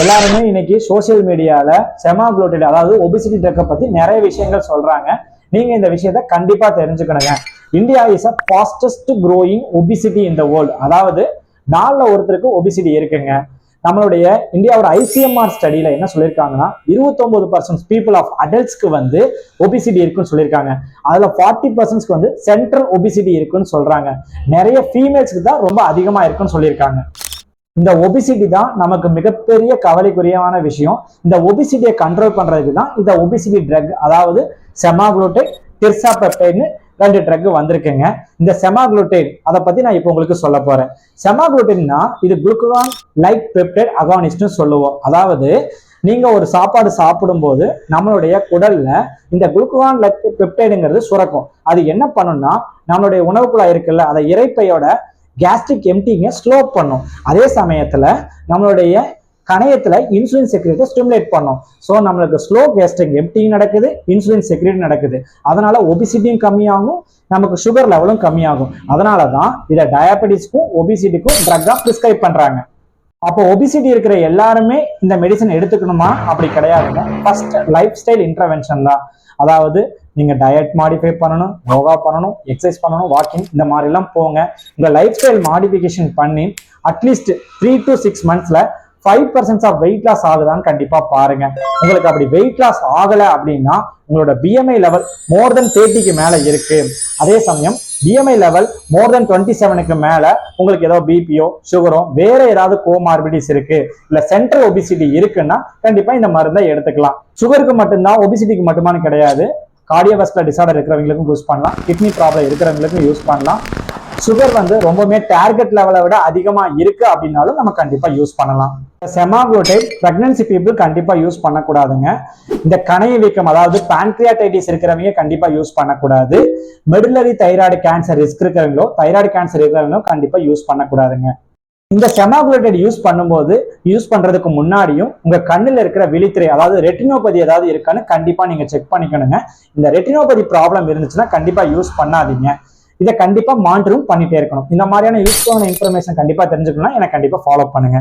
எல்லாருமே இன்னைக்கு சோசியல் மீடியால செமாக்ளோட்டிட் அதாவது ஒபிசிட்டி ட்ரக்கை பத்தி நிறைய விஷயங்கள் சொல்றாங்க. நீங்க இந்த விஷயத்த கண்டிப்பா தெரிஞ்சுக்கணுங்க. India is a fastest growing obesity in the world. அதாவது நாலுல ஒருத்தருக்கு ஒபிசிட்டி இருக்குங்க. நம்மளுடைய இந்தியாவோட ஐசிஎம்ஆர் ஸ்டடியில என்ன சொல்லியிருக்காங்கன்னா 29% பீப்புள் ஆஃப் அடல்ட்ஸ்க்கு வந்து ஒபிசிட்டி இருக்குன்னு சொல்லியிருக்காங்க. அதுல 40% வந்து சென்ட்ரல் ஒபிசிட்டி இருக்குன்னு சொல்றாங்க. நிறைய ஃபீமேல்ஸ்க்கு தான் ரொம்ப அதிகமா இருக்குன்னு சொல்லியிருக்காங்க. இந்த ஒபிசிட்டி தான் நமக்கு மிகப்பெரிய கவலைக்குரியமான விஷயம். இந்த ஒபிசிட்டியை கண்ட்ரோல் பண்றதுக்கு தான் இந்த ஒபிசிட்டி ட்ரக் அதாவது செமாக்ளோடைட், டிர்சாபெப்டைட்னு 2 ட்ரக் வந்திருக்குங்க. இந்த செமாக்ளோடைட் அதை பத்தி நான் இப்போ உங்களுக்கு சொல்ல போறேன். செமாக்ளோடைட்னா இது குளுக்ககான் லைக் பெப்டைட் அகானிஸ்ட்னு சொல்லுவோம். அதாவது நீங்க ஒரு சாப்பாடு சாப்பிடும்போது நம்மளுடைய குடல்ல இந்த குளுக்ககான் லைக் பெப்டைடுங்கிறது சுரக்கும். அது என்ன பண்ணும்னா நம்மளுடைய உணவுக்குழாய் இருக்குல்ல அதை இரைப்பையோட கேஸ்ட்ரிக் எம்டிங்க ஸ்லோ பண்ணும். அதே சமயத்துல நம்மளுடைய கணையத்துல இன்சுலின் செக்ரேட்டை ஸ்டிமுலேட் பண்ணும். ஸோ நம்மளுக்கு ஸ்லோ கேஸ்ட்ரிக் எம்டிங் நடக்குது, இன்சுலின் செக்ரேட் நடக்குது. அதனால ஒபிசிட்டியும் கம்மியாகும், நமக்கு சுகர் லெவலும் கம்மியாகும். அதனாலதான் இதை டயபெட்டிஸ்க்கும் ஒபிசிட்டிக்கும் ட்ரக்கா பிரிஸ்கிரைப் பண்றாங்க. அப்போ ஒபிசிட்டி இருக்கிற எல்லாருமே இந்த மெடிசன் எடுத்துக்கணுமா? அப்படி கிடையாதுங்க. ஃபர்ஸ்ட் லைஃப் ஸ்டைல் இன்டர்வென்ஷன் தான். அதாவது நீங்க டயட் மாடிஃபை பண்ணணும், யோகா பண்ணணும், எக்ஸசைஸ் பண்ணணும், வாக்கிங் இந்த மாதிரி எல்லாம் போங்க. உங்க லைஃப் ஸ்டைல் மாடிஃபிகேஷன் பண்ணி அட்லீஸ்ட் 3 to 6 monthsல 5% ஆஃப் வெயிட் லாஸ் ஆகுதான்னு கண்டிப்பா பாருங்க. உங்களுக்கு அப்படி வெயிட் லாஸ் ஆகல அப்படின்னா உங்களோட பிஎம்ஐ லெவல் மோர் தென் 30க்கு மேல இருக்கு. அதே சமயம் பிஎம்ஐ லெவல் மோர் தென் 27க்கு மேல உங்களுக்கு ஏதோ பிபியோ சுகரோ வேற ஏதாவது கோமார்பிடிஸ் இருக்கு, இல்ல சென்ட்ரல் ஒபிசிட்டி இருக்குன்னா கண்டிப்பா இந்த மருந்தை எடுத்துக்கலாம். சுகருக்கு மட்டும்தான், ஒபிசிட்டிக்கு மட்டுமானு கிடையாது. கார்டியோவாஸ்குலர் டிசார்டர் இருக்கிறவங்களுக்கும் யூஸ் பண்ணலாம், கிட்னி ப்ராப்ளம் இருக்கிறவங்களுக்கும் யூஸ் பண்ணலாம். சுகர் வந்து ரொம்பவே டார்கெட் லெவலை விட அதிகமா இருக்கு அப்படின்னாலும் நம்ம கண்டிப்பா யூஸ் பண்ணலாம். செமாக்ளோடைட் பிரெக்னன்சி பீப்புள் கண்டிப்பா யூஸ் பண்ணக்கூடாதுங்க. இந்த கணைய வீக்கம் அதாவது பான்கிரியாடைட்டிஸ் இருக்கிறவங்க கண்டிப்பா யூஸ் பண்ணக்கூடாது. மெடுலரி தைராய்டு கேன்சர் ரிஸ்க் இருக்கிறவங்களோ தைராய்டு கேன்சர் இருக்கிறவங்களோ கண்டிப்பா யூஸ் பண்ணக்கூடாதுங்க. இந்த செமாக்ளோடைட் யூஸ் பண்றதுக்கு முன்னாடியும் உங்க கண்ணுல இருக்கிற விழித்திரை அதாவது ரெட்டினோபதி ஏதாவது இருக்கான்னு கண்டிப்பா நீங்க செக் பண்ணிக்கணுங்க. இந்த ரெட்டினோபதி ப்ராப்ளம் இருந்துச்சுன்னா கண்டிப்பா யூஸ் பண்ணாதீங்க. இதை கண்டிப்பா மானிட்டரும் பண்ணிட்டே இருக்கணும். இந்த மாதிரியான யூஸ்ஃபுல்லான இன்ஃபர்மேஷன் கண்டிப்பா தெரிஞ்சுக்கணும்னா எனக்கு கண்டிப்பா ஃபாலோ பண்ணுங்க.